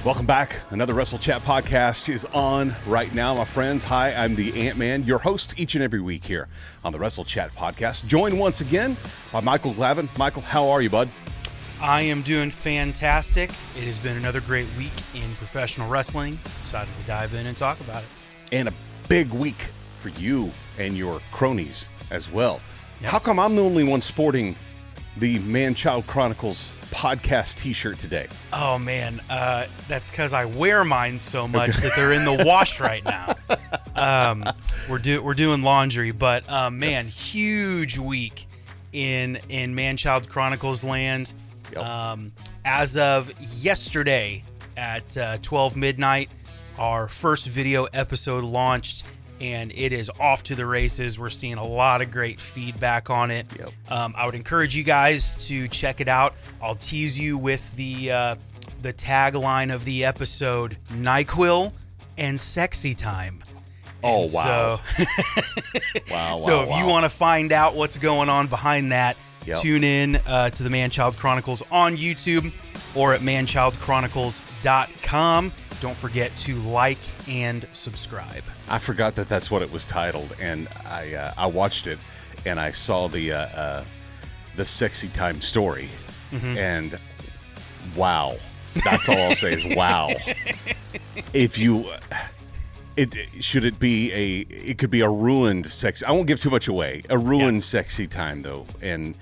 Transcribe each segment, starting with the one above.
Welcome back. Another Wrestle Chat podcast is on right now, my friends. Hi, I'm the Ant-Man, your host each and every week here on the Wrestle Chat podcast. Joined once again by Michael Glavin. Michael, how are you, bud? I am doing fantastic. It has been another great week in professional wrestling. Excited to dive in and talk about it. And a big week for you and your cronies as well. Yep. How come I'm the only one sporting the Man-Child Chronicles podcast t-shirt today? Oh man, that's because I wear mine so much that they're in the wash right now. We're doing laundry, but man, yes. Huge week in Man-Child Chronicles land. Yep. As of yesterday at 12 midnight, our first video episode launched, and it is off to the races. We're seeing a lot of great feedback on it. Yep. I would encourage you guys to check it out. I'll tease you with the tagline of the episode: NyQuil and sexy time. Oh, and wow. So, if you want to find out what's going on behind that, yep, tune in to the Man-Child Chronicles on YouTube or at manchildchronicles.com. Don't forget to like and subscribe. I forgot that that's what it was titled, and I watched it, and I saw the sexy time story, and wow, that's all I'll say is wow. If you, it could be a ruined sexy. I won't give too much away. A ruined sexy time though, and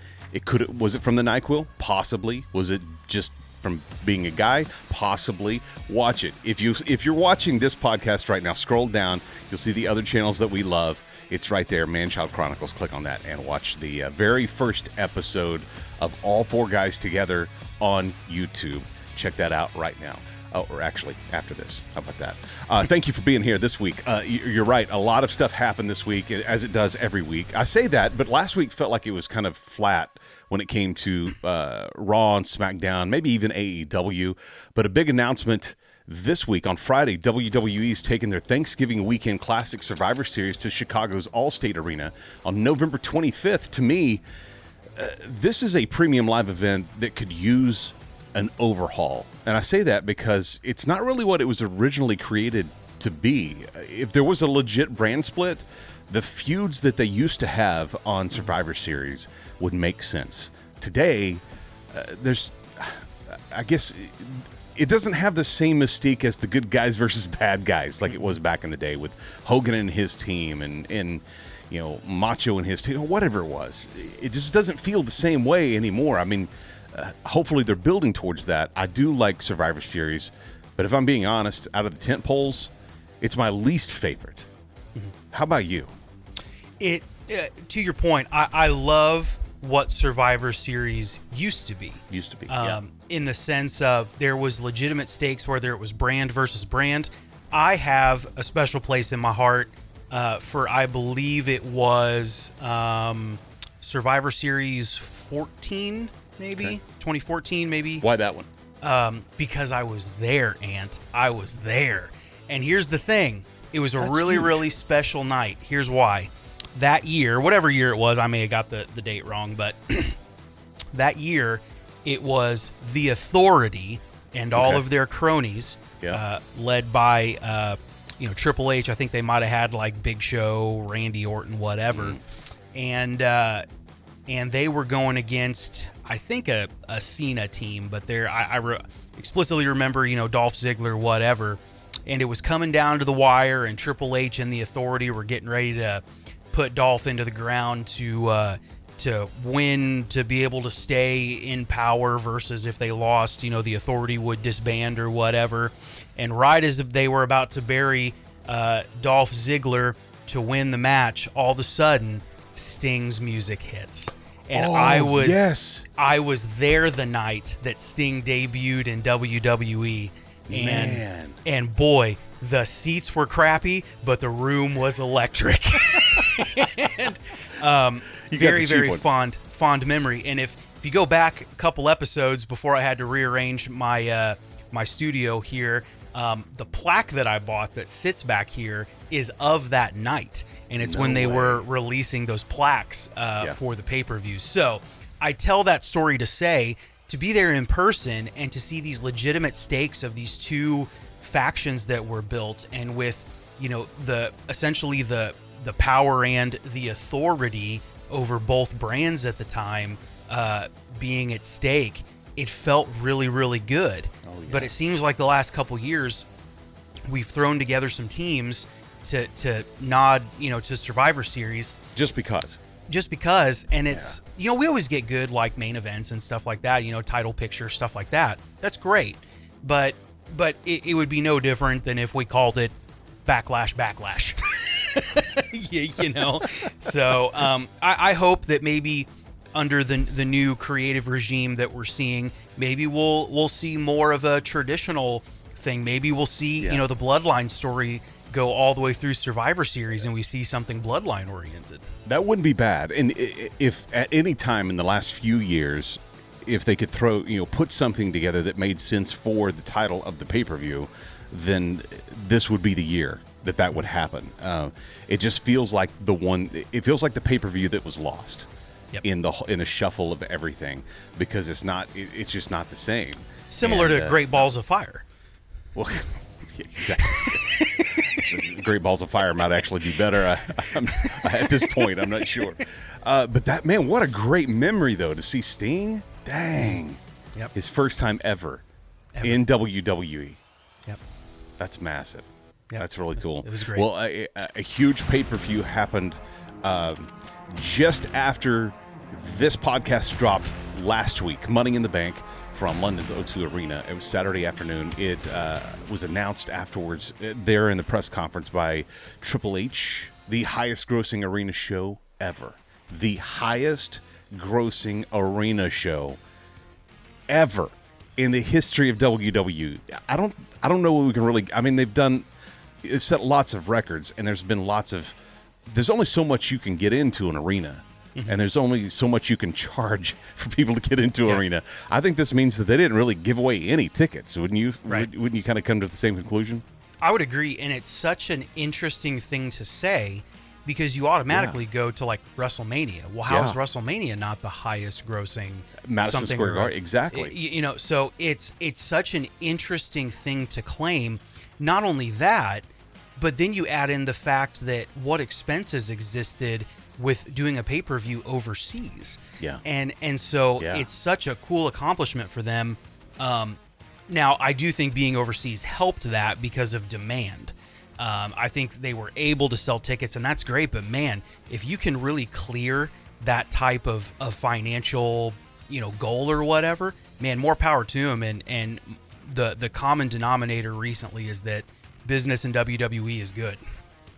was it from the NyQuil? Possibly. Was it just from being a guy? Possibly. Watch it. If you're watching this podcast right now, scroll down. You'll see the other channels that we love. It's right there, Man-Child Chronicles. Click on that and watch the very first episode of all four guys together on YouTube. Check that out right now. Oh, or actually, after this. How about that? Thank you for being here this week. You're right. A lot of stuff happened this week, as it does every week. I say that, but last week felt like it was kind of flat when it came to Raw and Smackdown, maybe even AEW. But a big announcement this week on Friday, WWE's taking their Thanksgiving Weekend Classic Survivor Series to Chicago's Allstate Arena on November 25th. To me, this is a premium live event that could use an overhaul. And I say that because it's not really what it was originally created to be. If there was a legit brand split, the feuds that they used to have on Survivor Series would make sense. Today, I guess it doesn't have the same mystique as the good guys versus bad guys like it was back in the day with Hogan and his team and you know, Macho and his team, or whatever it was. It just doesn't feel the same way anymore. I mean, hopefully they're building towards that. I do like Survivor Series, but if I'm being honest, out of the tent poles, it's my least favorite. How about you? To your point, I love what Survivor Series used to be. Yeah. In the sense of there was legitimate stakes, whether it was brand versus brand. I have a special place in my heart for, I believe it was Survivor Series 14, maybe, okay. 2014, maybe. Why that one? Because I was there, Ant. I was there. And here's the thing. It was a really special night. Here's why. That year, whatever year it was, I may have got the date wrong, but that year it was The Authority and all of their cronies, led by Triple H. I think they might have had like Big Show, Randy Orton, whatever, and they were going against, I think, a Cena team, but I explicitly remember, Dolph Ziggler, whatever. And it was coming down to the wire, and Triple H and the Authority were getting ready to put Dolph into the ground to win, to be able to stay in power, versus if they lost, the Authority would disband or whatever. And right as they were about to bury Dolph Ziggler to win the match, all of a sudden, Sting's music hits. And I was there the night that Sting debuted in WWE. And boy, the seats were crappy, but the room was electric. And, very fond memory. And if you go back a couple episodes before I had to rearrange my my studio here, the plaque that I bought that sits back here is of that night, and it's when they were releasing those plaques for the pay-per-view. So I tell that story to say, to be there in person and to see these legitimate stakes of these two factions that were built, and with, essentially the power and the authority over both brands at the time being at stake, it felt really, really good. Oh, yeah. But it seems like the last couple years we've thrown together some teams to nod, to Survivor Series. Just because, and it's, we always get good like main events and stuff like that, title picture, stuff like that. That's great. But it would be no different than if we called it Backlash. So I hope that maybe under the new creative regime that we're seeing, maybe we'll see more of a traditional thing. Maybe we'll see, the Bloodline story go all the way through Survivor Series, and we see something Bloodline oriented. That wouldn't be bad. And if at any time in the last few years, if they could put something together that made sense for the title of the pay-per-view, then this would be the year that would happen. It just feels like it feels like the pay-per-view that was lost. Yep. In the shuffle of everything, because it's just not the same. Similar to Great Balls of Fire. Well, exactly. Great Balls of Fire might actually be better. At this point, I'm not sure. But that, man, what a great memory though to see Sting. Dang. Yep. His first time ever in WWE. Yep. That's massive. Yep. That's really cool. It was great. Well, a huge pay-per-view happened just after this podcast dropped last week. Money in the Bank from London's O2 Arena. It was Saturday afternoon. It was announced afterwards there in the press conference by Triple H, the highest grossing arena show ever. The highest grossing arena show ever in the history of WWE. I don't know what we can really, it's set lots of records, and there's only so much you can get into an arena. Mm-hmm. And there's only so much you can charge for people to get into arena. I think this means that they didn't really give away any tickets. Wouldn't you? Right. Wouldn't you kind of come to the same conclusion? I would agree, and it's such an interesting thing to say because you automatically go to like WrestleMania. Well, how is WrestleMania not the highest grossing? Madison Square Garden, exactly. So it's such an interesting thing to claim. Not only that, but then you add in the fact that what expenses existed with doing a pay-per-view overseas. Yeah. And so it's such a cool accomplishment for them. Now, I do think being overseas helped that because of demand. I think they were able to sell tickets, and that's great. But, man, if you can really clear that type of financial, goal or whatever, man, more power to them. And the common denominator recently is that business in WWE is good.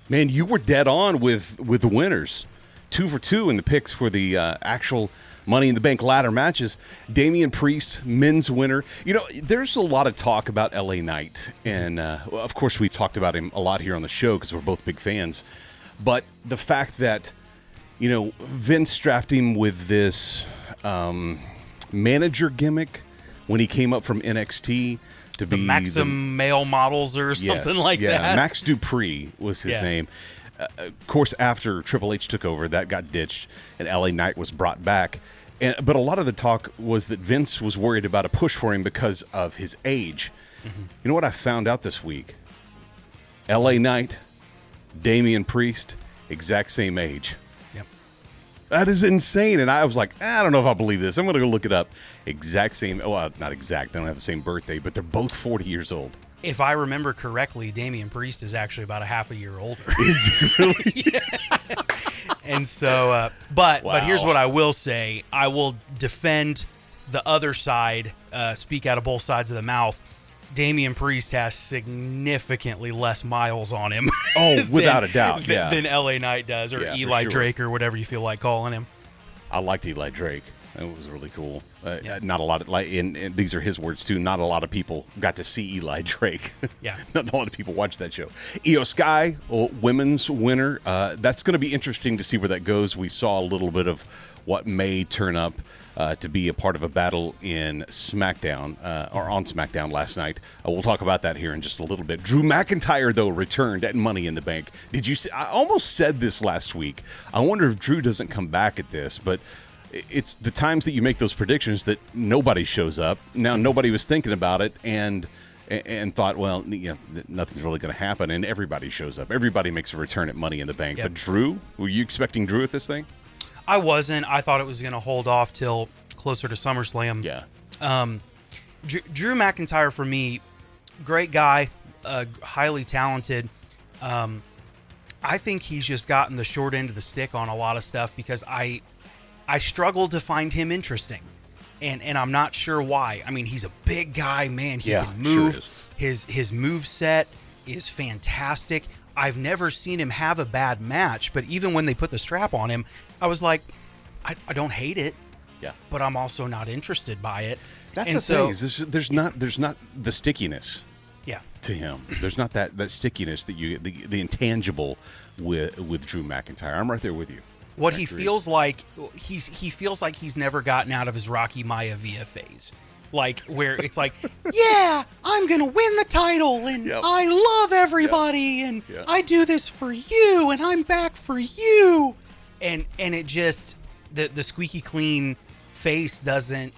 Man, you were dead on with the winners. 2 for 2 in the picks for the actual Money in the Bank ladder matches. Damian Priest, men's winner. There's a lot of talk about LA Knight, and of course we've talked about him a lot here on the show because we're both big fans. But the fact that, Vince strapped him with this manager gimmick when he came up from NXT to be the Maxim male models or something like that. Max Dupree was his name. Of course, after Triple H took over, that got ditched, and LA Knight was brought back. But a lot of the talk was that Vince was worried about a push for him because of his age. Mm-hmm. You know what I found out this week? LA Knight, Damian Priest, exact same age. Yep. That is insane. And I was like, I don't know if I believe this. I'm going to go look it up. Exact same. Well, not exact. They don't have the same birthday, but they're both 40 years old. If I remember correctly, Damian Priest is actually about a half a year older. Is he really? And so, but here's what I will say. I will defend the other side, speak out of both sides of the mouth. Damian Priest has significantly less miles on him. Oh, without a doubt. Than LA Knight does, or Eli Drake, or whatever you feel like calling him. I liked Eli Drake. It was really cool. Not a lot of, and these are his words too. Not a lot of people got to see Eli Drake. Yeah, not a lot of people watched that show. Io Sky, women's winner. That's going to be interesting to see where that goes. We saw a little bit of what may turn up to be a part of a battle in SmackDown or on SmackDown last night. We'll talk about that here in just a little bit. Drew McIntyre though returned at Money in the Bank. Did you see? I almost said this last week. I wonder if Drew doesn't come back at this, but. it's the times that you make those predictions that nobody shows up. Now, nobody was thinking about it and thought, well, nothing's really going to happen, and everybody shows up. Everybody makes a return at Money in the Bank. Yep. But Drew, were you expecting Drew at this thing? I wasn't. I thought it was going to hold off till closer to SummerSlam. Yeah. Drew McIntyre, for me, great guy, highly talented. I think he's just gotten the short end of the stick on a lot of stuff because I struggled to find him interesting. And I'm not sure why. I mean, he's a big guy, man. He can move. Sure his move set is fantastic. I've never seen him have a bad match, but even when they put the strap on him, I was like, I don't hate it. Yeah. But I'm also not interested by it. That's the thing. Is there's not the stickiness. Yeah. To him, there's not that stickiness that you the intangible with Drew McIntyre. I'm right there with you. What he feels like he feels like he's never gotten out of his Rocky Maivia phase, like where it's like, yeah, I'm gonna win the title and I love everybody and I do this for you and I'm back for you, and it just the squeaky clean face doesn't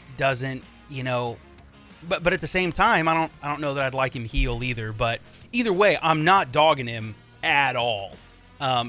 But at the same time, I don't know that I'd like him heel either. But either way, I'm not dogging him at all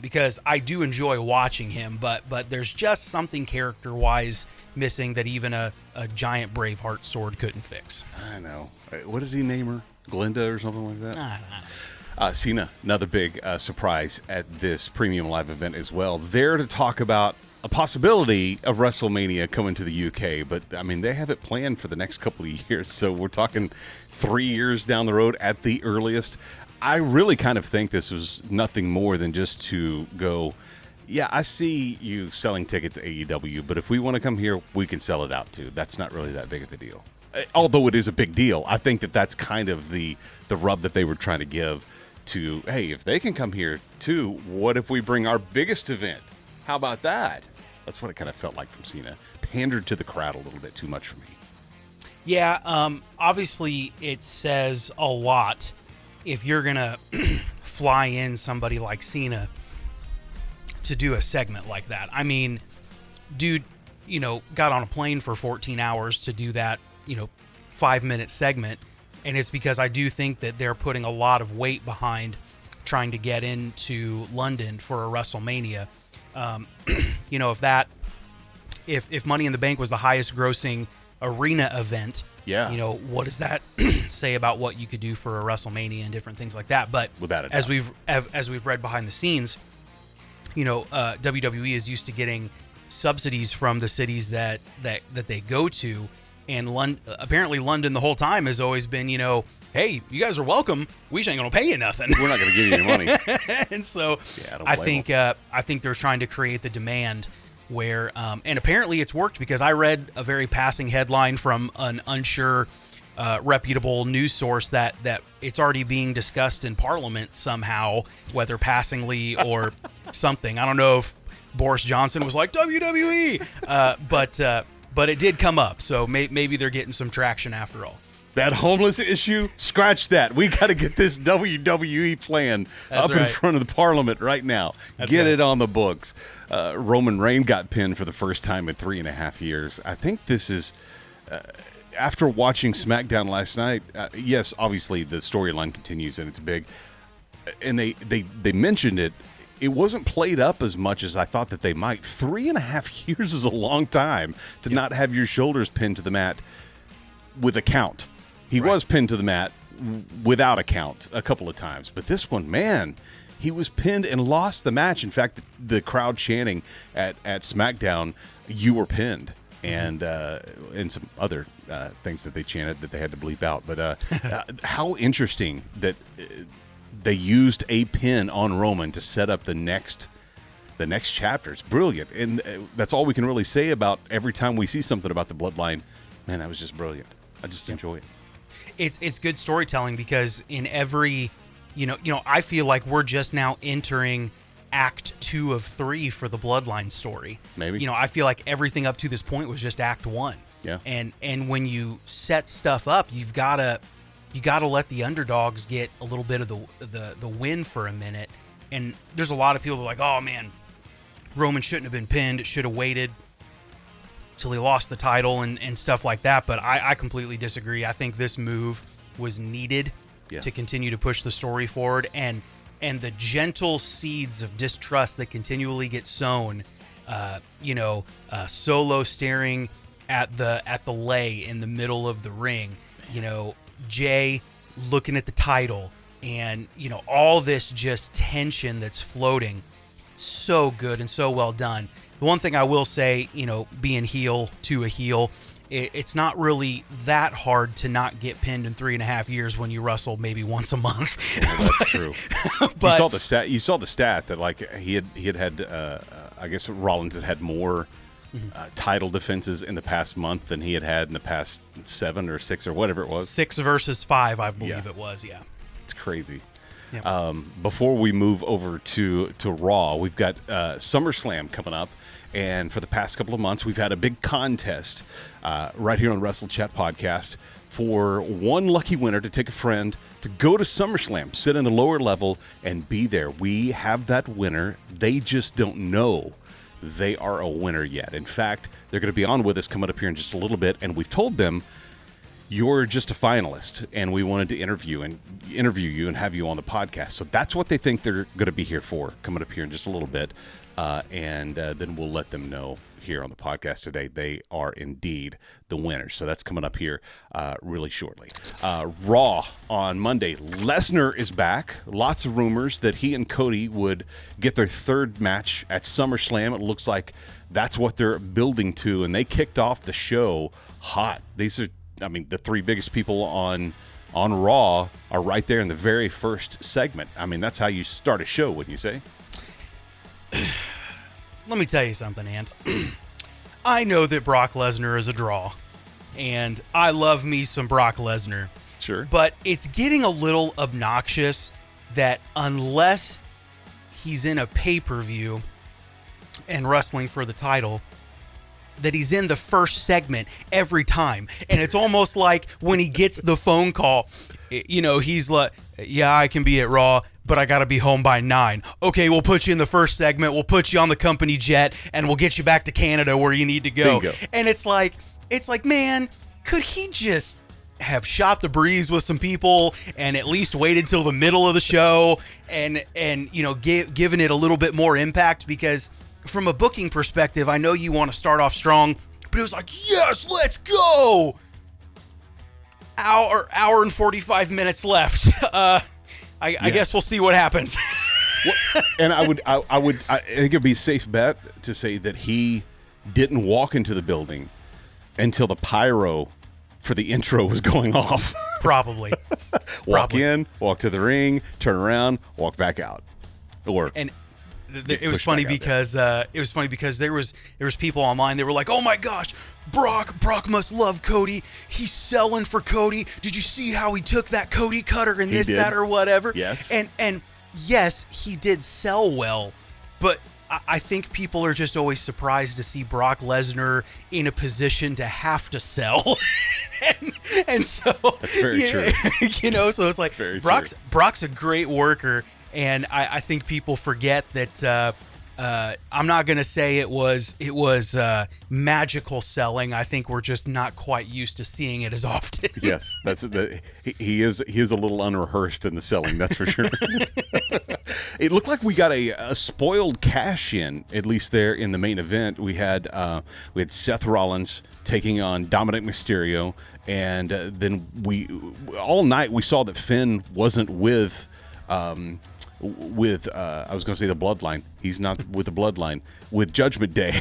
because I do enjoy watching him. But there's just something character-wise missing that even a giant Braveheart sword couldn't fix. I know. What did he name her? Glinda or something like that? I don't know. Cena, another big surprise at this Premium Live event as well. There to talk about a possibility of WrestleMania coming to the UK, but I mean, they have it planned for the next couple of years, so we're talking 3 years down the road at the earliest. I really kind of think this was nothing more than just to go, yeah, I see you selling tickets at AEW, but if we want to come here, we can sell it out too. That's not really that big of a deal. Although it is a big deal, I think that's kind of the rub that they were trying to give to, hey, if they can come here too, what if we bring our biggest event? How about that? That's what it kind of felt like from Cena. Pandered to the crowd a little bit too much for me. Yeah, obviously it says a lot if you're going to fly in somebody like Cena to do a segment like that. I mean, dude, got on a plane for 14 hours to do that, 5-minute segment. And it's because I do think that they're putting a lot of weight behind trying to get into London for a WrestleMania. If Money in the Bank was the highest grossing arena event, what does that say about what you could do for a WrestleMania and different things like that? But without a doubt. as we've read behind the scenes, WWE is used to getting subsidies from the cities that they go to, and apparently London the whole time has always been, hey, you guys are welcome. We just ain't gonna pay you nothing. We're not gonna give you any money. And so I think they're trying to create the demand where, and apparently it's worked because I read a very passing headline from an unsure, reputable news source that it's already being discussed in Parliament somehow, whether passingly or something. I don't know if Boris Johnson was like WWE, but it did come up. So maybe they're getting some traction after all. That homeless issue, scratch that. We got to get this WWE plan in front of the Parliament right now. Get it on the books. Roman Reigns got pinned for the first time in 3.5 years. I think this is, after watching SmackDown last night, yes, obviously the storyline continues and it's big. And they mentioned it. It wasn't played up as much as I thought that they might. 3.5 years is a long time to not have your shoulders pinned to the mat with a count. He was pinned to the mat without a count a couple of times. But this one, man, he was pinned and lost the match. In fact, the crowd chanting at SmackDown, "You were pinned," and some other things that they chanted that they had to bleep out. But how interesting that they used a pin on Roman to set up the next chapter. It's brilliant. And that's all we can really say about every time we see something about the Bloodline. Man, that was just brilliant. I just enjoy it. It's good storytelling because in every, I feel like we're just now entering Act 2 of 3 for the Bloodline story. Maybe. I feel like everything up to this point was just Act 1. Yeah. And when you set stuff up, you gotta let the underdogs get a little bit of the win for a minute. And there's a lot of people that are like, oh man, Roman shouldn't have been pinned. It should have waited. till he lost the title and stuff like that. But I completely disagree. I think this move was needed to continue to push the story forward, and the gentle seeds of distrust that continually get sown. Solo staring at the lay in the middle of the ring. Jay looking at the title, and all this just tension that's floating. So good and so well done. The one thing I will say, being heel to a heel, it's not really that hard to not get pinned in 3.5 years when you wrestle maybe once a month. Well, that's true. But you saw the stat that like he had I guess Rollins had more title defenses in the past month than he had in the past 7 or 6 or whatever it was. 6 versus 5, I believe it was. Yeah, it's crazy. Yep. Before we move over to Raw, we've got SummerSlam coming up, and for the past couple of months, we've had a big contest right here on Wrestle Chat Podcast for one lucky winner to take a friend to go to SummerSlam, sit in the lower level, and be there. We have that winner. They just don't know they are a winner yet. In fact, they're going to be on with us coming up here in just a little bit, and we've told them you're just a finalist, and we wanted to interview you and have you on the podcast. So that's what they think they're going to be here for, coming up here in just a little bit, and then we'll let them know here on the podcast today they are indeed the winners. So that's coming up here really shortly. Raw on Monday. Lesnar is back. Lots of rumors that he and Cody would get their third match at SummerSlam. It looks like that's what they're building to, and they kicked off the show hot. These are, the 3 biggest people on Raw are right there in the very first segment. That's how you start a show, wouldn't you say? Let me tell you something, Ant. I know that Brock Lesnar is a draw, and I love me some Brock Lesnar. Sure. But it's getting a little obnoxious that unless he's in a pay-per-view and wrestling for the title, that he's in the first segment every time. And it's almost like when he gets the phone call, he's like, yeah, I can be at Raw, but I got to be home by 9. Okay, we'll put you in the first segment. We'll put you on the company jet, and we'll get you back to Canada where you need to go. Bingo. And it's like, man, could he just have shot the breeze with some people and at least waited till the middle of the show and given it a little bit more impact? Because from a booking perspective, I know you want to start off strong, but it was like, yes, let's go. Hour and 45 minutes left. I guess we'll see what happens. And I think it'd be a safe bet to say that he didn't walk into the building until the pyro for the intro was going off. Probably. Walk in, walk to the ring, turn around, walk back out. It was funny because there was people online. They were like, "Oh my gosh, Brock must love Cody. He's selling for Cody. Did you see how he took that Cody cutter and this, that, or whatever?" Yes. And yes, he did sell well, but I think people are just always surprised to see Brock Lesnar in a position to have to sell. and so that's very true. So it's like Brock's a great worker. And I think people forget that I'm not going to say it was magical selling. I think we're just not quite used to seeing it as often. Yes, he is a little unrehearsed in the selling, that's for sure. It looked like we got a spoiled cash in, at least there in the main event. We had Seth Rollins taking on Dominic Mysterio, and then all night we saw that Finn wasn't with I was going to say the Bloodline. He's not with the Bloodline, with Judgment Day.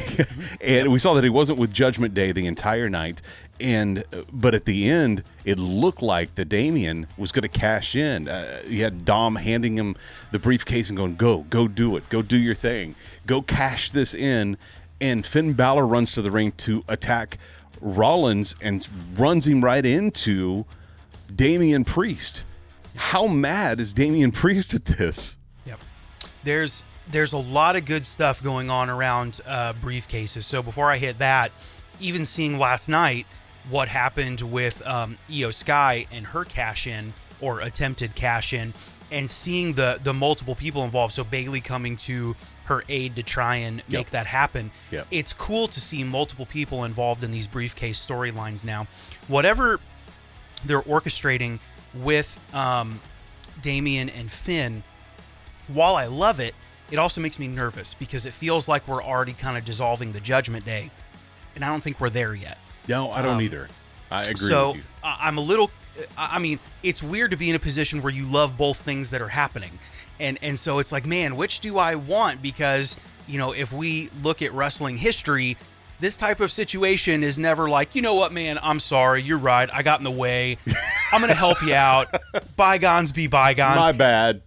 And we saw that he wasn't with Judgment Day the entire night. But at the end, it looked like the Damian was going to cash in. You had Dom handing him the briefcase and going, go do it. Go do your thing. Go cash this in. And Finn Balor runs to the ring to attack Rollins and runs him right into Damian Priest. How mad is Damian Priest at this? Yep. There's a lot of good stuff going on around briefcases. So before I hit that, even seeing last night what happened with Io Sky and her cash in or attempted cash in, and seeing the multiple people involved. So Bayley coming to her aid to try and make that happen. Yep. It's cool to see multiple people involved in these briefcase storylines now. Whatever they're orchestrating with Damian and Finn, while I love it, it also makes me nervous because it feels like we're already kind of dissolving the Judgment Day, and I don't think we're there yet. No, I don't either. I agree so with you. I'm a little, I mean, it's weird to be in a position where you love both things that are happening. And so it's like, man, which do I want? Because, you know, if we look at wrestling history, this type of situation is never like, you know what, man, I'm sorry, you're right, I got in the way, I'm going to help you out, bygones be bygones.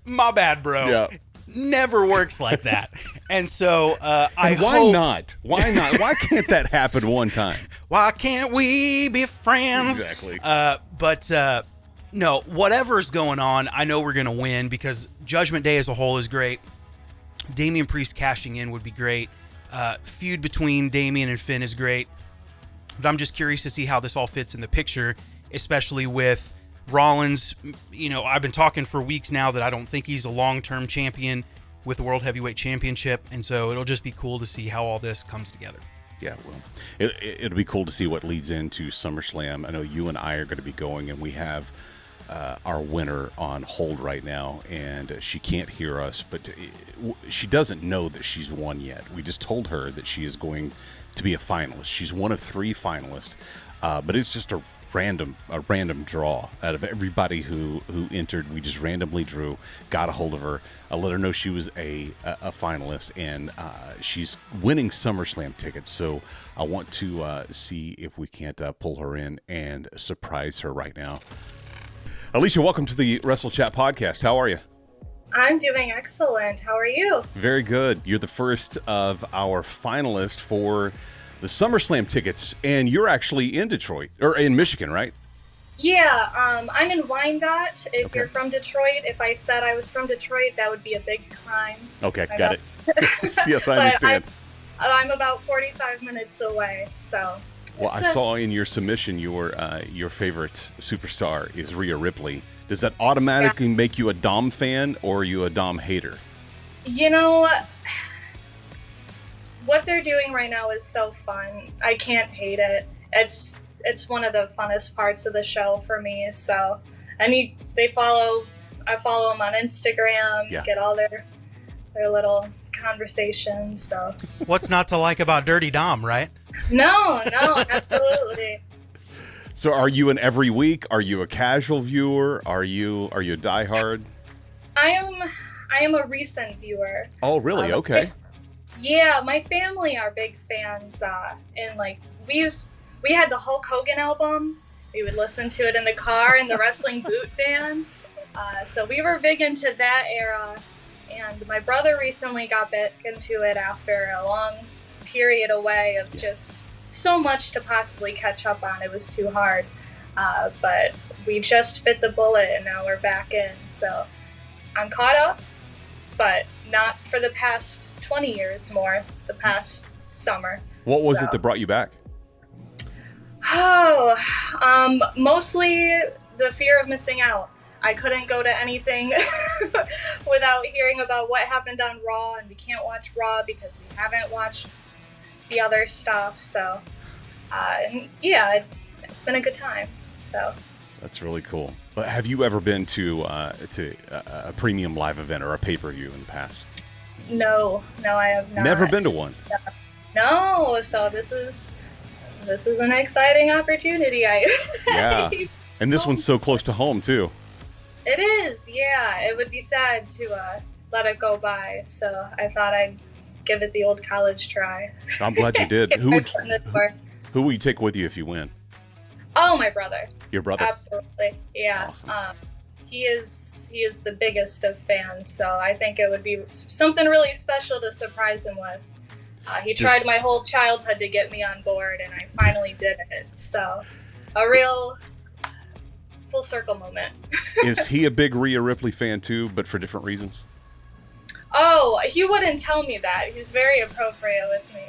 My bad, bro. Yeah. Never works like that. And so why not? Why not? Why can't that happen one time? Why can't we be friends? Exactly. No, whatever's going on, I know we're going to win because Judgment Day as a whole is great. Damian Priest cashing in would be great. Feud between Damian and Finn is great. But I'm just curious to see how this all fits in the picture, especially with Rollins. You know, I've been talking for weeks now that I don't think he's a long-term champion with the World Heavyweight Championship, and so it'll just be cool to see how all this comes together. Yeah, well, it'll be cool to see what leads into SummerSlam. I know you and I are going to be going, and we have our winner on hold right now, and she can't hear us, but she doesn't know that she's won yet. We just told her that she is going to be a finalist. She's one of 3 finalists, but it's just a random draw out of everybody who entered. We just randomly drew, got a hold of her, let her know she was a finalist, and she's winning SummerSlam tickets. So I want to see if we can't pull her in and surprise her right now. Alicia, welcome to the Wrestle Chat podcast. How are you? I'm doing excellent. How are you? Very good. You're the first of our finalists for the SummerSlam tickets, and you're actually in Detroit, or in Michigan, right? Yeah, I'm in Wyandotte. If you're from Detroit, if I said I was from Detroit, that would be a big crime. Okay, got it. Yes, I understand. I'm about 45 minutes away, so... Well, I saw in your submission your favorite superstar is Rhea Ripley. Does that automatically make you a Dom fan, or are you a Dom hater? You know, what they're doing right now is so fun. I can't hate it. It's one of the funnest parts of the show for me. So, I follow them on Instagram, get all their little conversations. So, what's not to like about Dirty Dom, right? No, absolutely. So, are you an every week? Are you a casual viewer? Are you a diehard? I am a recent viewer. Oh, really? Okay. Yeah, my family are big fans. And like we had the Hulk Hogan album. We would listen to it in the car in the wrestling boot band. So we were big into that era. And my brother recently got back into it after a long period away of just so much to possibly catch up on. It was too hard. But we just bit the bullet, and now we're back in. So I'm caught up, but not for the past 20 years, more the past summer. What was it that brought you back? Mostly the fear of missing out. I couldn't go to anything without hearing about what happened on Raw, and we can't watch Raw because we haven't watched the other stuff. So, it's been a good time. So that's really cool. But have you ever been to a premium live event or a pay-per-view in the past? No, I have not. Never been to one? No. So this is an exciting opportunity. Yeah, and this one's so close to home too. It is, yeah. It would be sad to let it go by. So I thought I'd give it the old college try. I'm glad you did. Who will you take with you if you win? Oh, my brother. Your brother? Absolutely, yeah. Awesome. He is the biggest of fans, so I think it would be something really special to surprise him with. He tried my whole childhood to get me on board, and I finally did it. So, a real full circle moment. Is he a big Rhea Ripley fan too, but for different reasons? Oh, he wouldn't tell me that. He's very appropriate with me.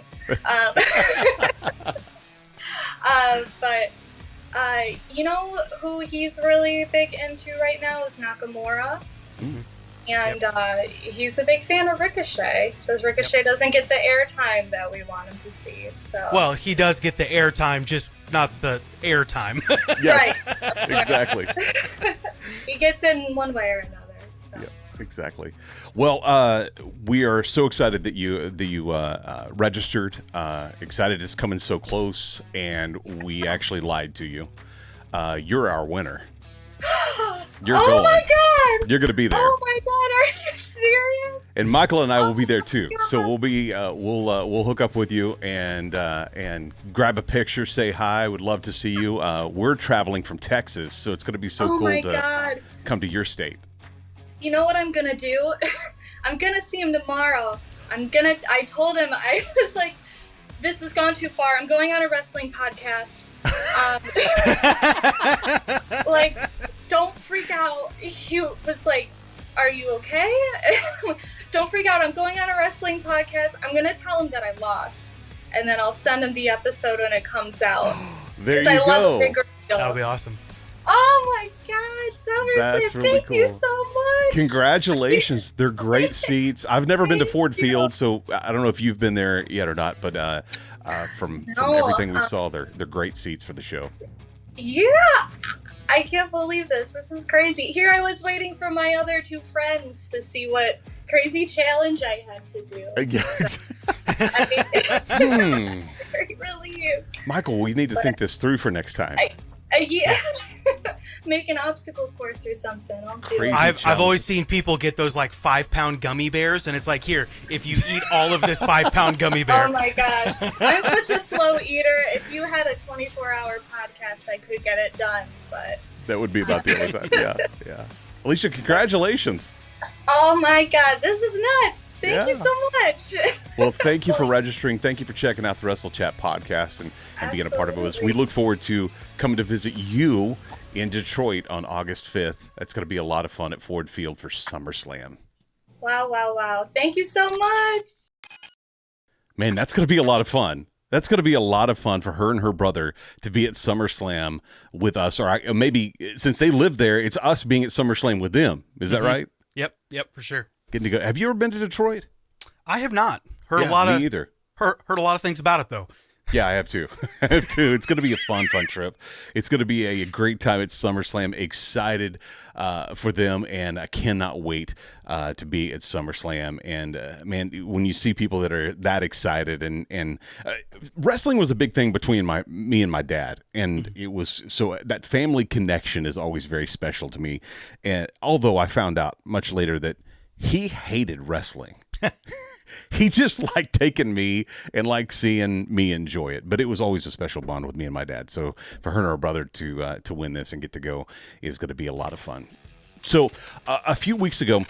But you know who he's really big into right now is Nakamura. Mm-hmm. And he's a big fan of Ricochet. Says Ricochet doesn't get the airtime that we want him to see. So Well, he does get the airtime, just not the airtime. Yes, Right. exactly. he gets in one way or another. So. Yeah, exactly. Well, we are so excited that you registered. Excited it's coming so close, and we actually lied to you. You're our winner. You're oh going. my god! You're going to be there. Oh my god! Are you serious? And Michael and I will be there my too. God. So we'll hook up with you and grab a picture, say hi. Would love to see you. We're traveling from Texas, so it's going to be so Oh cool my to god! come to your state. You know what I'm gonna do? I'm gonna see him tomorrow. I told him, I was like, this has gone too far. I'm going on a wrestling podcast. Like, don't freak out. He was like, are you okay? Don't freak out. I'm going on a wrestling podcast. I'm gonna tell him that I lost. And then I'll send him the episode when it comes out. There you I love go. big reveal. That'll be awesome. Oh my god, SummerSlam. That's really Thank you cool. so much. Congratulations. They're great seats. I've never been to Ford Field, so I don't know if you've been there yet or not, but from everything we saw, they're great seats for the show. Yeah, I can't believe this. This is crazy. Here I was waiting for my other two friends to see what crazy challenge I had to do. I mean, very relieved. Michael, we need to think this through for next time. Yeah, make an obstacle course or something. I'll do Crazy. it. I've always seen people get those like 5-pound gummy bears, and it's like, here, if you eat all of this 5-pound gummy bear. Oh my gosh, I'm such a slow eater. If you had a 24-hour podcast, I could get it done, but That would be about the only time. Yeah. Alicia, congratulations. oh my god, this is nuts. Thank you Yeah. so much. Well, thank you for registering. Thank you for checking out the Wrestle Chat podcast and being a part of it. We look forward to coming to visit you in Detroit on August 5th. That's going to be a lot of fun at Ford Field for SummerSlam. Wow. Thank you so much. Man, that's going to be a lot of fun. That's going to be a lot of fun for her and her brother to be at SummerSlam with us. Or maybe since they live there, it's us being at SummerSlam with them. Is that right? Yep, for sure. Getting to go. Have you ever been to Detroit? I have not heard Yeah, a lot me of either. heard a lot of things about it though. Yeah, I have too. It's going to be a fun trip. It's going to be a great time at SummerSlam. Excited for them, and I cannot wait to be at SummerSlam. And man, when you see people that are that excited, and wrestling was a big thing between me and my dad, and it was so that family connection is always very special to me. And although I found out much later that he hated wrestling. He just liked taking me and liked seeing me enjoy it. But it was always a special bond with me and my dad. So for her and her brother to win this and get to go is going to be a lot of fun. So a few weeks ago,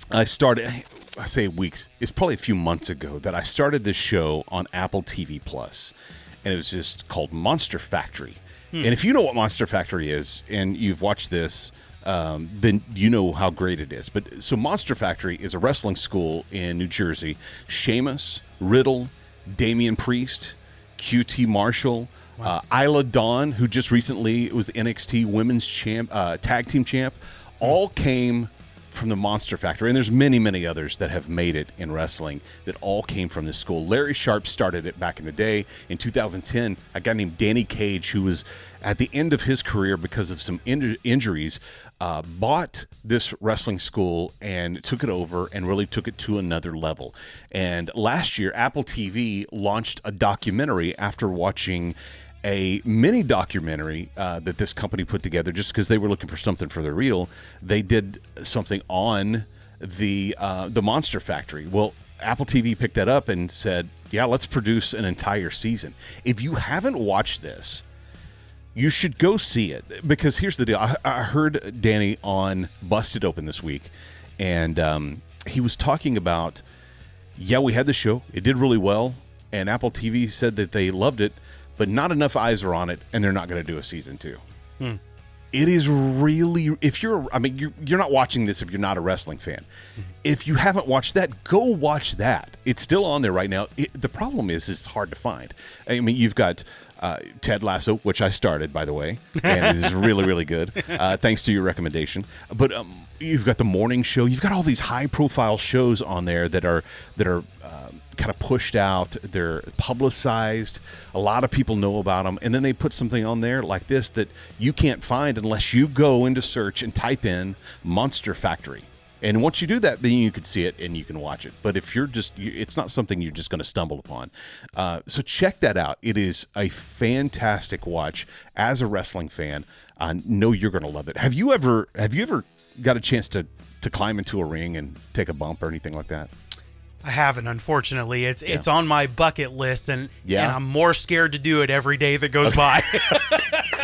I say weeks, it's probably a few months ago that I started this show on Apple TV Plus. And it was just called Monster Factory. And if you know what Monster Factory is and you've watched this, then you know how great it is. But so Monster Factory is a wrestling school in New Jersey. Sheamus, Riddle, Damian Priest, QT Marshall, Isla Dawn, who just recently was the NXT Women's Tag Team Champ, all came from the Monster Factory. And there's many others that have made it in wrestling that all came from this school. Larry Sharp started it back in the day. In 2010, a guy named Danny Cage, who was at the end of his career because of some injuries, bought this wrestling school and took it over and really took it to another level. And last year, Apple TV launched a documentary after watching a mini documentary that this company put together just because they were looking for something for their reel. They did something on the Monster Factory. Well, Apple TV picked that up and said, yeah, let's produce an entire season. If you haven't watched this, you should go see it, because here's the deal. I heard Danny on Busted Open this week, and he was talking about, we had the show. It did really well, and Apple TV said that they loved it, but not enough eyes are on it, and they're not going to do a season 2. It is really, if you're, I mean, you're not watching this if you're not a wrestling fan. If you haven't watched that, go watch that. It's still on there right now. The problem is it's hard to find. I mean, you've got Ted Lasso, which I started, by the way, and it is really, really good, thanks to your recommendation. But you've got the morning show. You've got all these high-profile shows on there that are kind of pushed out. They're publicized. A lot of people know about them, and then they put something on there like this that you can't find unless you go into search and type in Monster Factory. And once you do that, then you can see it and you can watch it. But if it's not something you're just going to stumble upon. So check that out. It is a fantastic watch. As a wrestling fan, I know you're going to love it. Have you ever got a chance to climb into a ring and take a bump or anything like that? I haven't, unfortunately. It's on my bucket list, and I'm more scared to do it every day that goes by.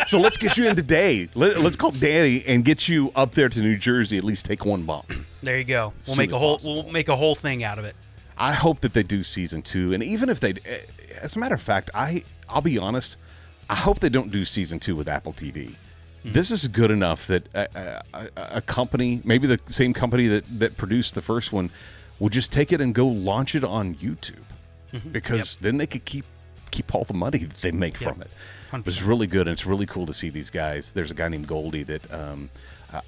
So let's get you in today. Let's call Danny and get you up there to New Jersey. At least take one bump. There you go. We'll make a whole thing out of it. I hope that they do season 2, and even if they, as a matter of fact, I'll be honest. I hope they don't do season 2 with Apple TV. This is good enough that a company, maybe the same company that produced the first one, will just take it and go launch it on YouTube, because then they could keep all the money that they make from it. 100%. It's really good, and it's really cool to see these guys. There's a guy named Goldie that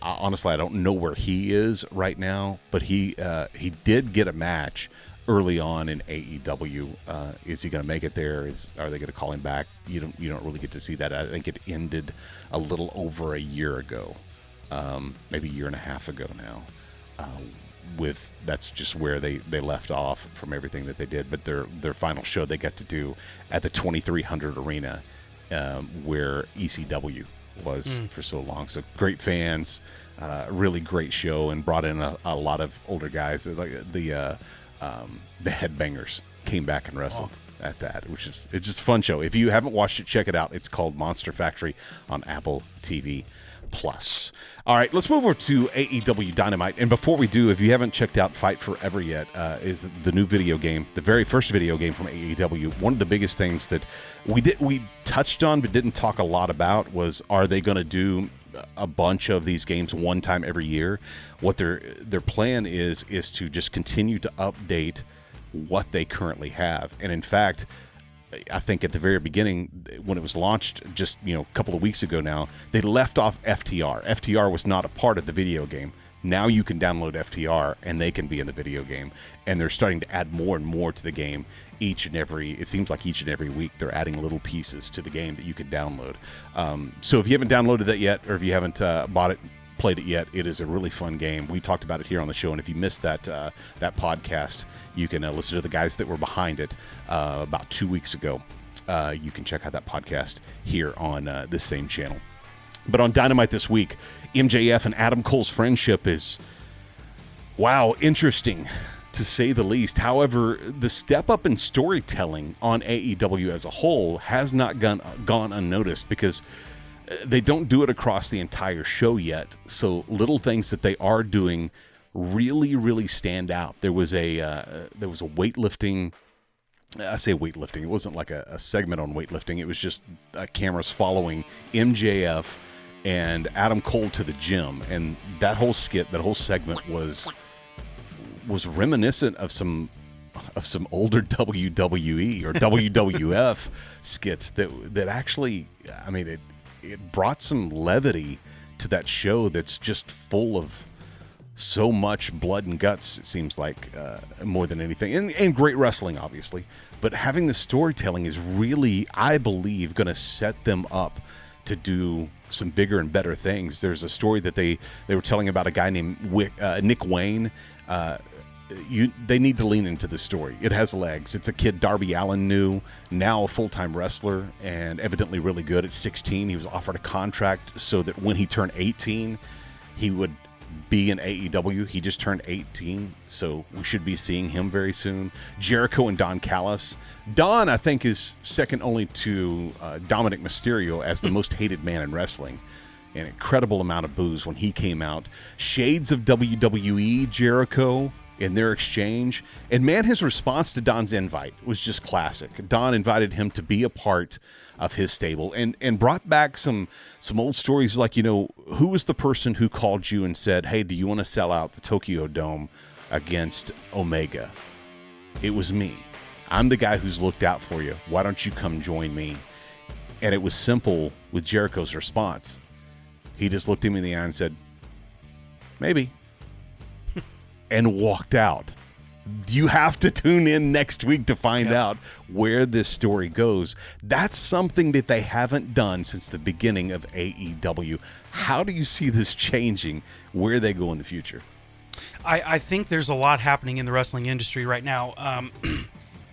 honestly I don't know where he is right now, but he did get a match early on in AEW. Is he going to make it there? Are they going to call him back? You don't really get to see that. I think it ended a little over a year ago, maybe a year and a half ago now. That's just where they left off from everything that they did. But their final show they got to do at the 2300 Arena, where ECW was for so long. So great fans, really great show, and brought in a lot of older guys. Like the Headbangers came back and wrestled at that, it's just a fun show. If you haven't watched it, check it out. It's called Monster Factory on Apple TV Plus. All right, let's move over to AEW Dynamite. And before we do, if you haven't checked out Fight Forever yet, is the new video game, the very first video game from AEW. One of the biggest things that we touched on but didn't talk a lot about was, are they going to do a bunch of these games one time every year? What their plan is to just continue to update what they currently have. And in fact, I think at the very beginning, when it was launched just a couple of weeks ago now, they left off FTR. FTR was not a part of the video game. Now you can download FTR and they can be in the video game. And they're starting to add more and more to the game it seems like each and every week they're adding little pieces to the game that you can download. So if you haven't downloaded that yet, or if you haven't bought it, played it yet, it is a really fun game. We talked about it here on the show, and if you missed that podcast, you can listen to the guys that were behind it about 2 weeks ago. You can check out that podcast here on this same channel. But on Dynamite this week, MJF and Adam Cole's friendship is, interesting to say the least. However, the step up in storytelling on AEW as a whole has not gone unnoticed, because they don't do it across the entire show yet. So little things that they are doing really, really stand out. There was a weightlifting. I say weightlifting. It wasn't like a segment on weightlifting. It was just cameras following MJF and Adam Cole to the gym, and that whole skit, that whole segment was reminiscent of some older WWE or WWF skits that actually, I mean, it brought some levity to that show that's just full of so much blood and guts, it seems like, more than anything. And great wrestling, obviously. But having the storytelling is really, I believe, going to set them up to do some bigger and better things. There's a story that they were telling about a guy named Nick Wayne. They need to lean into the story. It has legs. It's a kid Darby Allin knew, now a full-time wrestler, and evidently really good. At 16, he was offered a contract so that when he turned 18, he would be in AEW. He just turned 18, so we should be seeing him very soon. Jericho and Don Callis. Don, I think, is second only to Dominic Mysterio as the most hated man in wrestling. An incredible amount of boos when he came out. Shades of WWE Jericho in their exchange. And man, his response to Don's invite was just classic. Don invited him to be a part of his stable and brought back some old stories like, who was the person who called you and said, hey, do you want to sell out the Tokyo Dome against Omega? It was me. I'm the guy who's looked out for you. Why don't you come join me? And it was simple with Jericho's response. He just looked him in the eye and said, maybe, and walked out. You have to tune in next week to find out where this story goes. That's something that they haven't done since the beginning of AEW. How do you see this changing, where they go in the future? I think there's a lot happening in the wrestling industry right now.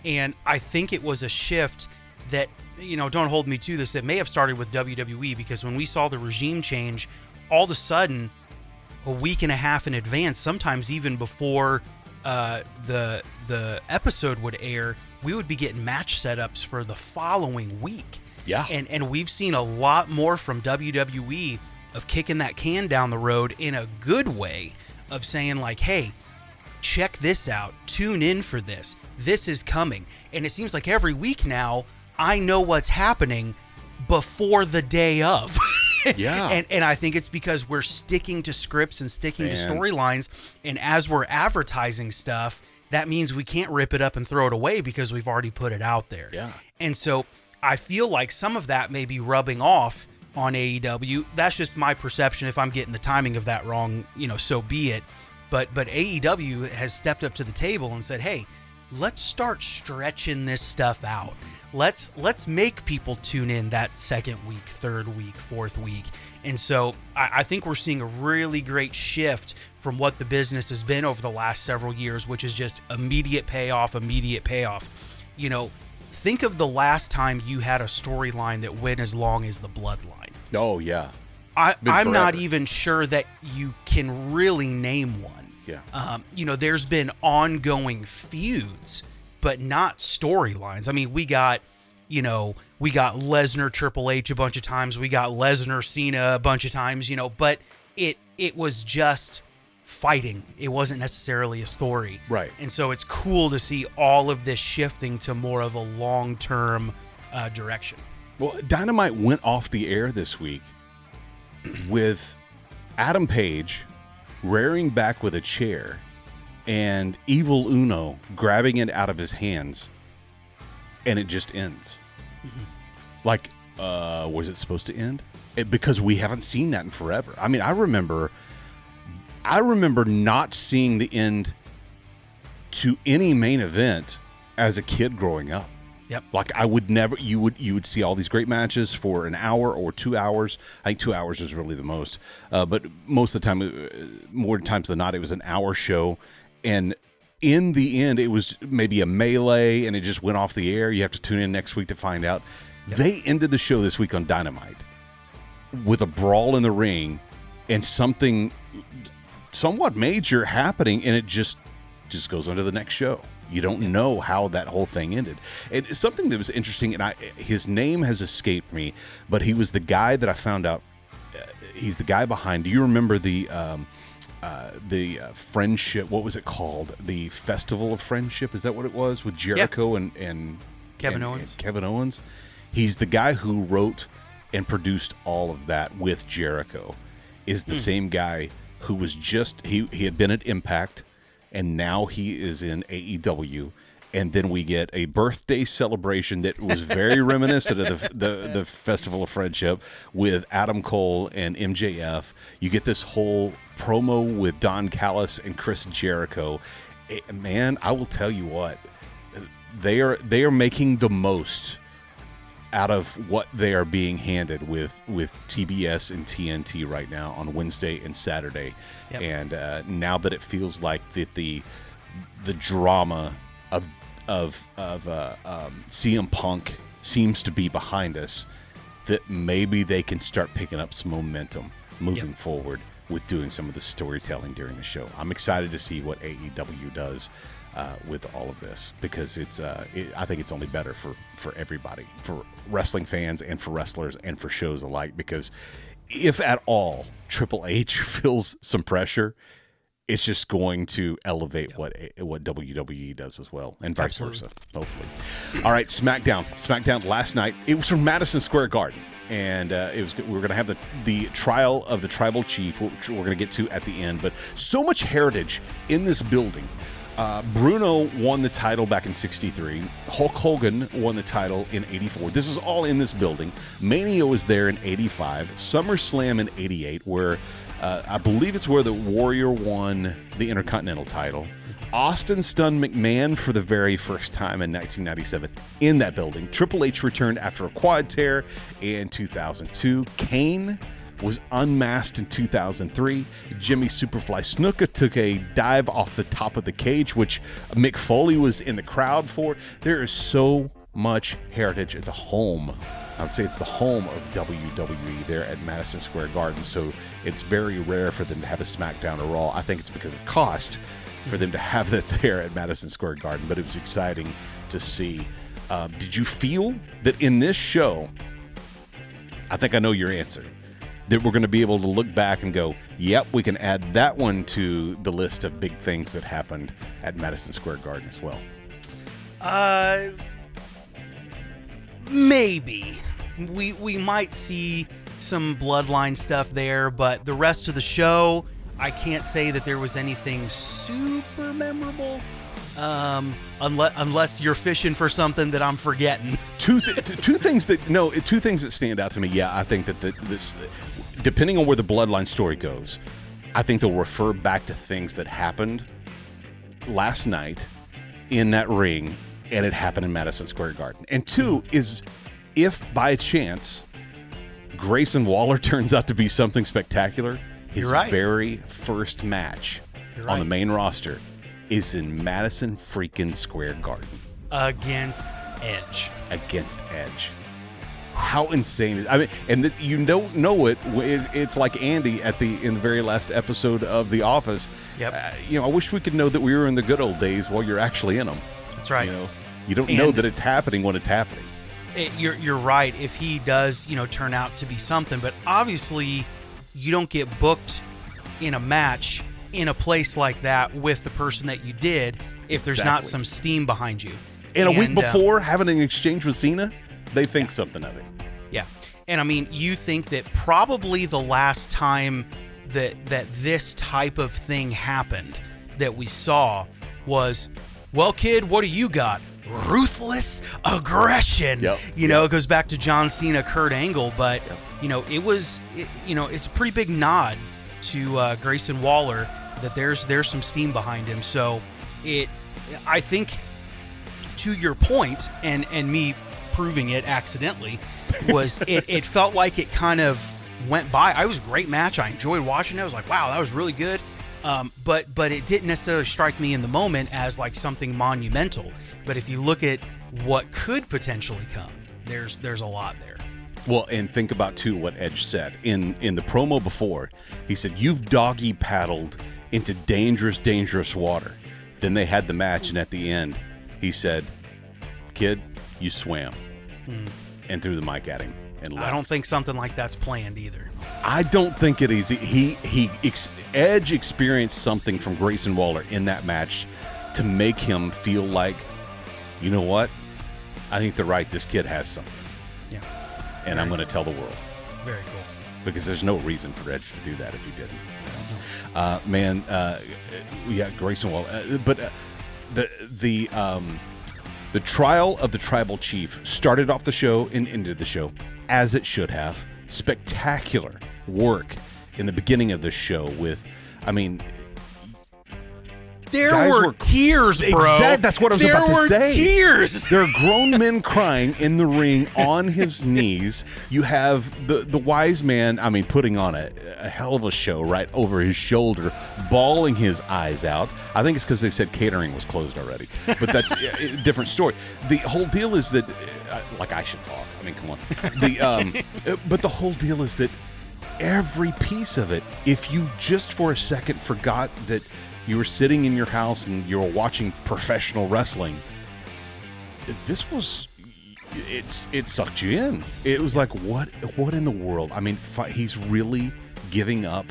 And I think it was a shift that, don't hold me to this, it may have started with WWE, because when we saw the regime change, all of a sudden, a week and a half in advance, sometimes even before the episode would air, we would be getting match setups for the following week. Yeah. And we've seen a lot more from WWE of kicking that can down the road in a good way, of saying like, hey, check this out, tune in for this. This is coming. And it seems like every week now, I know what's happening before the day of. Yeah. And I think it's because we're sticking to scripts and sticking to storylines. And as we're advertising stuff, that means we can't rip it up and throw it away because we've already put it out there. Yeah. And so I feel like some of that may be rubbing off on AEW. That's just my perception. If I'm getting the timing of that wrong, so be it. But AEW has stepped up to the table and said, hey, let's start stretching this stuff out. Let's make people tune in that second week, third week, fourth week. And so I think we're seeing a really great shift from what the business has been over the last several years, which is just immediate payoff. Think of the last time you had a storyline that went as long as the Bloodline. Oh, yeah. I'm not even sure that you can really name one. Yeah. There's been ongoing feuds, but not storylines. I mean, we got Lesnar, Triple H a bunch of times. We got Lesnar, Cena a bunch of times, but it was just fighting. It wasn't necessarily a story. Right. And so it's cool to see all of this shifting to more of a long-term direction. Well, Dynamite went off the air this week with Adam Page rearing back with a chair and Evil Uno grabbing it out of his hands, and it just ends. Mm-hmm. Like, was it supposed to end? Because we haven't seen that in forever. I mean, I remember not seeing the end to any main event as a kid growing up. Yep. Like I would never, you would see all these great matches for an hour or 2 hours. I think 2 hours is really the most. But most of the time, more times than not, it was an hour show. And in the end, it was maybe a melee and it just went off the air. You have to tune in next week to find out. Yep. They ended the show this week on Dynamite with a brawl in the ring and something somewhat major happening, and it just goes on to the next show. You don't know how that whole thing ended. It's something that was interesting, and his name has escaped me, but he was the guy that I found out. He's the guy behind. Do you remember the friendship? What was it called? The Festival of Friendship. Is that what it was with Jericho and Kevin Owens? And Kevin Owens. He's the guy who wrote and produced all of that with Jericho. Is the same guy who was just he had been at Impact. And now he is in AEW, and then we get a birthday celebration that was very reminiscent of the Festival of Friendship with Adam Cole and MJF. You get this whole promo with Don Callis and Chris Jericho. Man, I will tell you what, they are making the most out of what they are being handed with TBS and TNT right now on Wednesday and Saturday. Yep. And now that it feels like that the drama of CM Punk seems to be behind us, that maybe they can start picking up some momentum moving forward with doing some of the storytelling during the show. I'm excited to see what AEW does with all of this, because I think it's only better for everybody, for wrestling fans and for wrestlers and for shows alike, because if at all Triple H feels some pressure, it's just going to elevate what WWE does as well, and vice versa, hopefully. All right, SmackDown last night. It was from Madison Square Garden, and we were going to have the trial of the Tribal Chief, which we're going to get to at the end. But so much heritage in this building. Bruno won the title back in '63. Hulk Hogan won the title in '84. This is all in this building. Mania was there in '85. SummerSlam in '88, where I believe it's where the Warrior won the Intercontinental title. Austin stunned McMahon for the very first time in 1997 in that building. Triple H returned after a quad tear in 2002. Kane was unmasked in 2003. Jimmy Superfly Snuka took a dive off the top of the cage, which Mick Foley was in the crowd for. There is so much heritage at the home. I would say it's the home of WWE there at Madison Square Garden, so it's very rare for them to have a SmackDown or Raw. I think it's because of cost for them to have that there at Madison Square Garden, but it was exciting to see. Did you feel that in this show, I think I know your answer, that we're going to be able to look back and go, yep, we can add that one to the list of big things that happened at Madison Square Garden as well? Maybe. We might see some Bloodline stuff there, but the rest of the show, I can't say that there was anything super memorable, unless you're fishing for something that I'm forgetting. Two things that stand out to me. Yeah, I think that this, depending on where the Bloodline story goes, I think they'll refer back to things that happened last night in that ring, and it happened in Madison Square Garden. And two is, if by chance Grayson Waller turns out to be something spectacular, his very first match on the main roster is in Madison freaking Square Garden. Against Edge. How insane! I mean, and you don't know it. It's like Andy in the very last episode of The Office. Yep. I wish we could know that we were in the good old days while you're actually in them. That's right. You don't know that it's happening when it's happening. You're right. If he does, turn out to be something, but obviously, you don't get booked in a match in a place like that with the person that you did if there's not some steam behind you. And a week before, having an exchange with Cena, they think something of it. Yeah. And I mean, you think that probably the last time that this type of thing happened that we saw was, well, kid, what do you got? Ruthless aggression. Yep. It goes back to John Cena, Kurt Angle, but it's a pretty big nod to Grayson Waller that there's some steam behind him. So I think, to your point, and me proving it accidentally, was it felt like it kind of went by. It was a great match. I enjoyed watching it. I was like, wow, that was really good. But it didn't necessarily strike me in the moment as like something monumental. But if you look at what could potentially come, there's a lot there. Well, and think about too what Edge said in the promo before. He said, "You've doggy paddled into dangerous water." Then they had the match, and at the end, he said, "Kid, you swam," and threw the mic at him and left. I don't think something like that's planned either. I don't think it is. Edge experienced something from Grayson Waller in that match to make him feel like, you know what? I think they're right. This kid has something. Yeah. And I'm going to tell the world. Very cool. Because there's no reason for Edge to do that if he didn't. Grayson Waller. But the trial of the Tribal Chief started off the show and ended the show as it should have. Spectacular work in the beginning of the show with, there were tears, bro. Exactly, that's what I was about to say. There were tears. There are grown men crying in the ring on his knees. You have the wise man, putting on a hell of a show right over his shoulder, bawling his eyes out. I think it's because they said catering was closed already. But that's a different story. The whole deal is that, I should talk. Come on. But the whole deal is that every piece of it, if you just for a second forgot that you were sitting in your house and you were watching professional wrestling, it sucked you in. It was like, what in the world? He's really giving up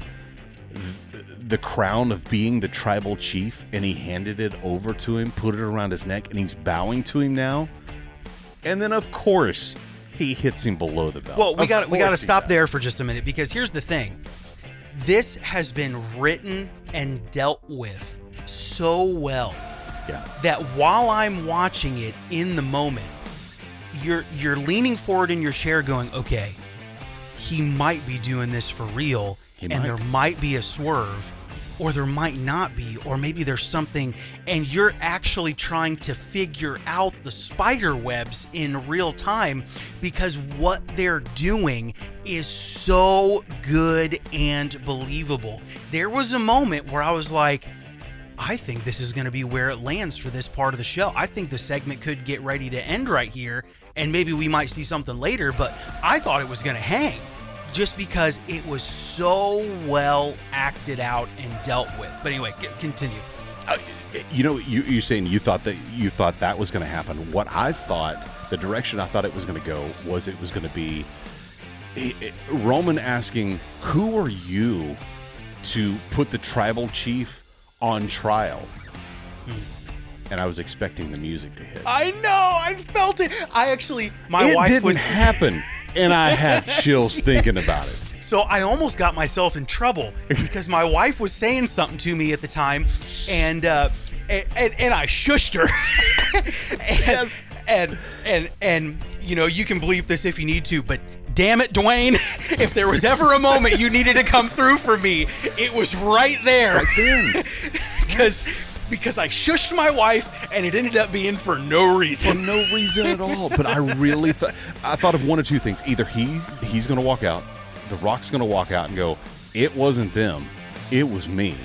the crown of being the tribal chief, and he handed it over to him, put it around his neck, and he's bowing to him now. And then, of course, he hits him below the belt. Well, we got to stop there for just a minute, because here's the thing. This has been written and dealt with so well that while I'm watching it in the moment, you're leaning forward in your chair going, okay, he might be doing this for real, there might be a swerve, or there might not be, or maybe there's something, and you're actually trying to figure out the spider webs in real time, because what they're doing is so good and believable. There was a moment where I was like, I think this is going to be where it lands for this part of the show. I think the segment could get ready to end right here, and maybe we might see something later, but I thought it was going to hang, just because it was so well acted out and dealt with. But anyway, continue. You're saying you thought that was going to happen. What I thought, the direction I thought it was going to go, was it was going to be Roman asking, who are you to put the tribal chief on trial? And I was expecting the music to hit. I know, I felt it. My wife didn't happen, and I have chills thinking about it. So I almost got myself in trouble because my wife was saying something to me at the time, and I shushed her. and you can bleep this if you need to, but damn it, Dwayne, if there was ever a moment you needed to come through for me, it was right there. Right then. Because I shushed my wife, and it ended up being for no reason. For no reason at all. But I really thought of one of two things. Either he's going to walk out, The Rock's going to walk out and go, it wasn't them, it was me.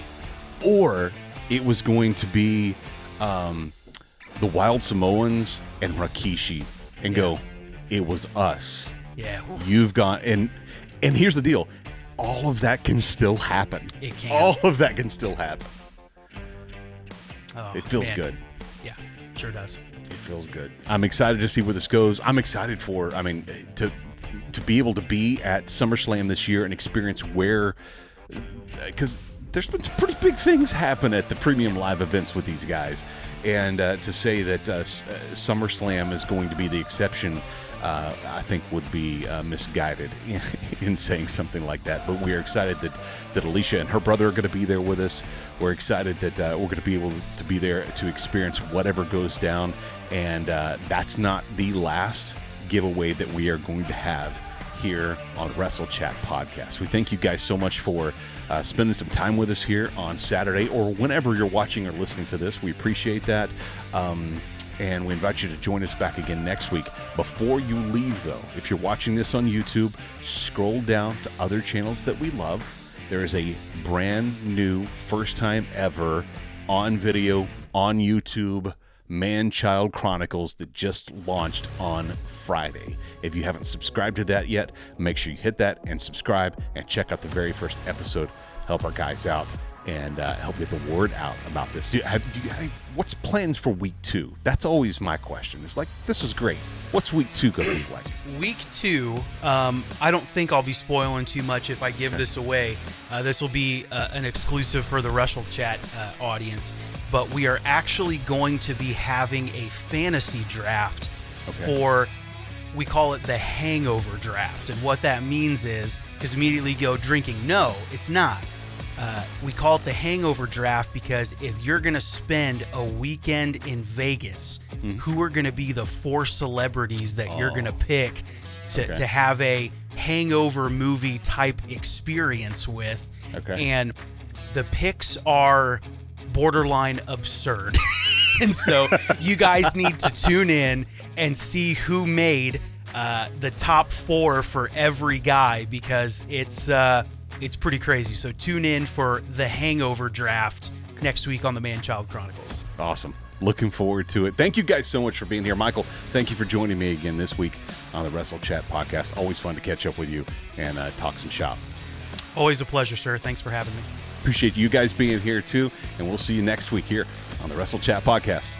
Or it was going to be the Wild Samoans and Rikishi and go, it was us. Yeah. You've gone, and here's the deal. All of that can still happen. It can. All of that can still happen. Oh, it feels man. good. Yeah, sure does. It feels good. I'm excited to see where this goes. I'm excited to be able to be at SummerSlam this year and experience because there's been some pretty big things happen at the premium live events with these guys, and to say that SummerSlam is going to be the exception, I think would be misguided in saying something like that. But we are excited that Alicia and her brother are going to be there with us. We're excited that we're going to be able to be there to experience whatever goes down, and that's not the last giveaway that we are going to have here on Wrestle Chat Podcast. We thank you guys so much for spending some time with us here on Saturday, or whenever you're watching or listening to this. We appreciate that. And we invite you to join us back again next week. Before you leave, though, if you're watching this on YouTube, scroll down to other channels that we love. There is a brand new, first time ever, on video, on YouTube, Man-Child Chronicles that just launched on Friday. If you haven't subscribed to that yet, make sure you hit that and subscribe and check out the very first episode. Help our guys out and help get the word out about this. What's plans for week 2? That's always my question. It's like, this was great. What's week 2 going to look like? Week 2, I don't think I'll be spoiling too much if I give this away. This will be an exclusive for the Wrestle Chat audience. But we are actually going to be having a fantasy draft for, we call it the hangover draft. And what that means is, because immediately you go drinking. No, it's not. We call it the hangover draft because if you're going to spend a weekend in Vegas, who are going to be the 4 celebrities that you're going to pick to have a hangover movie type experience with? Okay. And the picks are borderline absurd. And so you guys need to tune in and see who made the top 4 for every guy, because it's pretty crazy. So tune in for the hangover draft next week on the Man-Child Chronicles. Awesome. Looking forward to it. Thank you guys so much for being here. Michael, thank you for joining me again this week on the Wrestle Chat Podcast. Always fun to catch up with you and talk some shop. Always a pleasure, sir. Thanks for having me. Appreciate you guys being here too, and we'll see you next week here on the Wrestle Chat Podcast.